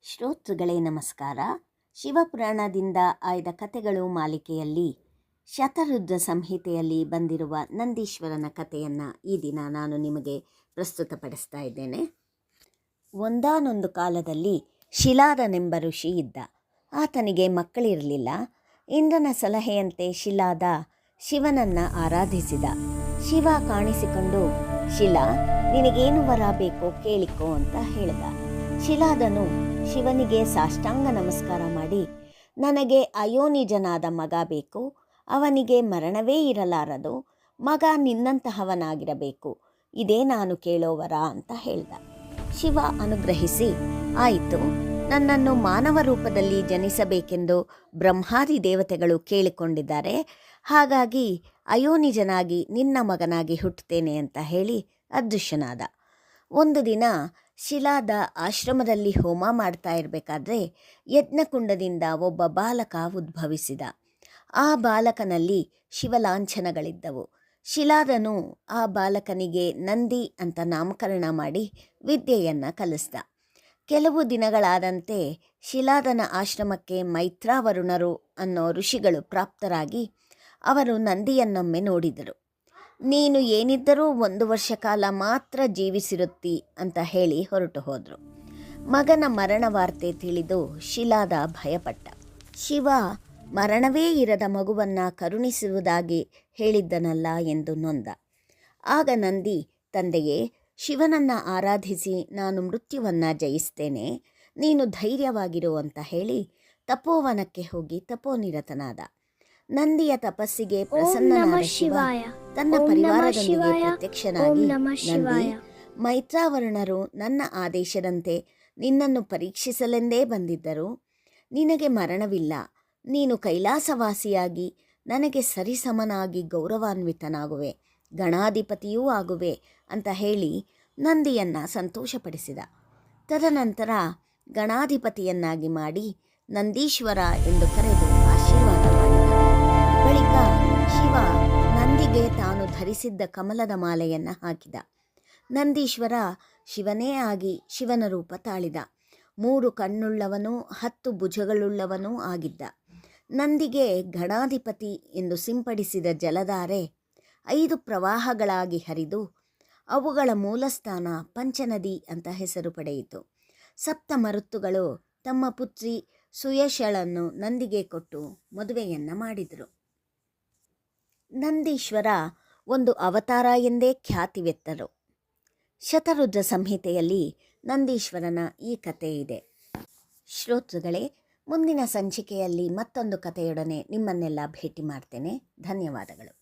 ಶ್ರೋತೃಗಳೇ ನಮಸ್ಕಾರ. ಶಿವಪುರಾಣದಿಂದ ಆಯ್ದ ಕಥೆಗಳು ಮಾಲಿಕೆಯಲ್ಲಿ ಶತರುದ್ರ ಸಂಹಿತೆಯಲ್ಲಿ ಬಂದಿರುವ ನಂದೀಶ್ವರನ ಕಥೆಯನ್ನು ಈ ದಿನ ನಾನು ನಿಮಗೆ ಪ್ರಸ್ತುತಪಡಿಸ್ತಾ ಇದ್ದೇನೆ. ಒಂದಾನೊಂದು ಕಾಲದಲ್ಲಿ ಶಿಲಾದನೆಂಬ ಋಷಿ ಇದ್ದ. ಆತನಿಗೆ ಮಕ್ಕಳಿರಲಿಲ್ಲ. ಇಂದ್ರನ ಸಲಹೆಯಂತೆ ಶಿಲಾದ ಶಿವನನ್ನು ಆರಾಧಿಸಿದ. ಶಿವ ಕಾಣಿಸಿಕೊಂಡು, ಶಿಲಾ, ನಿನಗೇನು ವರ ಬೇಕೋ ಕೇಳಿಕೋ ಅಂತ ಹೇಳಿದ. ಶಿಲಾದನು ಶಿವನಿಗೆ ಸಾಷ್ಟಾಂಗ ನಮಸ್ಕಾರ ಮಾಡಿ, ನನಗೆ ಅಯೋನಿಜನಾದ ಮಗ ಬೇಕು, ಅವನಿಗೆ ಮರಣವೇ ಇರಲಾರದು, ಮಗ ನಿನ್ನಂತಹವನಾಗಿರಬೇಕು, ಇದೇ ನಾನು ಕೇಳೋ ವರ ಅಂತ ಹೇಳ್ದ. ಶಿವ ಅನುಗ್ರಹಿಸಿ, ಆಯಿತು, ನನ್ನನ್ನು ಮಾನವ ರೂಪದಲ್ಲಿ ಜನಿಸಬೇಕೆಂದು ಬ್ರಹ್ಮಾದಿ ದೇವತೆಗಳು ಕೇಳಿಕೊಂಡಿದ್ದಾರೆ, ಹಾಗಾಗಿ ಅಯೋನಿಜನಾಗಿ ನಿನ್ನ ಮಗನಾಗಿ ಹುಟ್ಟುತ್ತೇನೆ ಅಂತ ಹೇಳಿ ಅದೃಶ್ಯನಾದ. ಒಂದು ದಿನ ಶಿಲಾದ ಆಶ್ರಮದಲ್ಲಿ ಹೋಮ ಮಾಡ್ತಾ ಇರಬೇಕಾದ್ರೆ ಯಜ್ಞಕುಂಡದಿಂದ ಒಬ್ಬ ಬಾಲಕ ಉದ್ಭವಿಸಿದ. ಆ ಬಾಲಕನಲ್ಲಿ ಶಿವಲಾಂಛನಗಳಿದ್ದವು. ಶಿಲಾದನು ಆ ಬಾಲಕನಿಗೆ ನಂದಿ ಅಂತ ನಾಮಕರಣ ಮಾಡಿ ವಿದ್ಯೆಯನ್ನು ಕಲಿಸ್ದ. ಕೆಲವು ದಿನಗಳಾದಂತೆ ಶಿಲಾದನ ಆಶ್ರಮಕ್ಕೆ ಮೈತ್ರಾವರುಣರು ಅನ್ನೋ ಋಷಿಗಳು ಪ್ರಾಪ್ತರಾಗಿ ಅವರು ನಂದಿಯನ್ನೊಮ್ಮೆ ನೋಡಿದರು. ನೀನು ಏನಿದ್ದರೂ 1 ವರ್ಷ ಕಾಲ ಮಾತ್ರ ಜೀವಿಸಿರುತ್ತಿ ಅಂತ ಹೇಳಿ ಹೊರಟು ಹೋದರು. ಮಗನ ಮರಣ ವಾರ್ತೆ ತಿಳಿದು ಶಿಲಾದ ಭಯಪಟ್ಟ. ಶಿವ ಮರಣವೇ ಇರದ ಮಗುವನ್ನು ಕರುಣಿಸುವುದಾಗಿ ಹೇಳಿದ್ದನಲ್ಲ ಎಂದು ನೊಂದ. ಆಗ ನಂದಿ, ತಂದೆಯೇ, ಶಿವನನ್ನು ಆರಾಧಿಸಿ ನಾನು ಮೃತ್ಯುವನ್ನು ಜಯಿಸ್ತೇನೆ, ನೀನು ಧೈರ್ಯವಾಗಿರು ಅಂತ ಹೇಳಿ ತಪೋವನಕ್ಕೆ ಹೋಗಿ ತಪೋನಿರತನಾದ. ನಂದಿಯ ತಪಸ್ಸಿಗೆ ಪ್ರಸನ್ನನಾದ ಶಿವ ತನ್ನ ಪರಿವಾರದೊಂದಿಗೆ ಪ್ರತ್ಯಕ್ಷನಾಗಿ, ನಂದಿ, ಮೈತ್ರಾವರುಣರು ನನ್ನ ಆದೇಶದಂತೆ ನಿನ್ನನ್ನು ಪರೀಕ್ಷಿಸಲೆಂದೇ ಬಂದಿದ್ದರು. ನಿನಗೆ ಮರಣವಿಲ್ಲ, ನೀನು ಕೈಲಾಸವಾಸಿಯಾಗಿ ನನಗೆ ಸರಿಸಮನಾಗಿ ಗೌರವಾನ್ವಿತನಾಗುವೆ, ಗಣಾಧಿಪತಿಯೂ ಆಗುವೆ ಅಂತ ಹೇಳಿ ನಂದಿಯನ್ನು ಸಂತೋಷಪಡಿಸಿದ. ತದನಂತರ ಗಣಾಧಿಪತಿಯನ್ನಾಗಿ ಮಾಡಿ ನಂದೀಶ್ವರ ಎಂದು ಕರೆದು ಆಶೀರ್ವಾದ ಮಾಡಿದ. ಬಳಿಕ ಶಿವ ನಂದಿಗೆ ತಾನು ಧರಿಸಿದ್ದ ಕಮಲದ ಮಾಲೆಯನ್ನು ಹಾಕಿದ. ನಂದೀಶ್ವರ ಶಿವನೇ ಆಗಿ ಶಿವನ ರೂಪ ತಾಳಿದ. 3 ಕಣ್ಣುಳ್ಳವನೂ 10 ಭುಜಗಳುಳ್ಳವನೂ ಆಗಿದ್ದ. ನಂದಿಗೆ ಗಣಾಧಿಪತಿ ಎಂದು ಸಿಂಪಡಿಸಿದ ಜಲಧಾರೆ 5 ಪ್ರವಾಹಗಳಾಗಿ ಹರಿದು ಅವುಗಳ ಮೂಲಸ್ಥಾನ ಪಂಚನದಿ ಅಂತ ಹೆಸರು ಪಡೆಯಿತು. 7 ಮರುತ್ತುಗಳು ತಮ್ಮ ಪುತ್ರಿ ಸುಯಶಳನ್ನು ನಂದಿಗೆ ಕೊಟ್ಟು ಮದುವೆಯನ್ನು ಮಾಡಿದರು. ನಂದೀಶ್ವರ ಒಂದು ಅವತಾರ ಎಂದೇ ಖ್ಯಾತಿವೆತ್ತರು. ಶತರುದ್ರ ಸಂಹಿತೆಯಲ್ಲಿ ನಂದೀಶ್ವರನ ಈ ಕಥೆ ಇದೆ. ಶ್ರೋತೃಗಳೇ, ಮುಂದಿನ ಸಂಚಿಕೆಯಲ್ಲಿ ಮತ್ತೊಂದು ಕಥೆಯೊಡನೆ ನಿಮ್ಮನ್ನೆಲ್ಲ ಭೇಟಿ ಮಾಡ್ತೇನೆ. ಧನ್ಯವಾದಗಳು.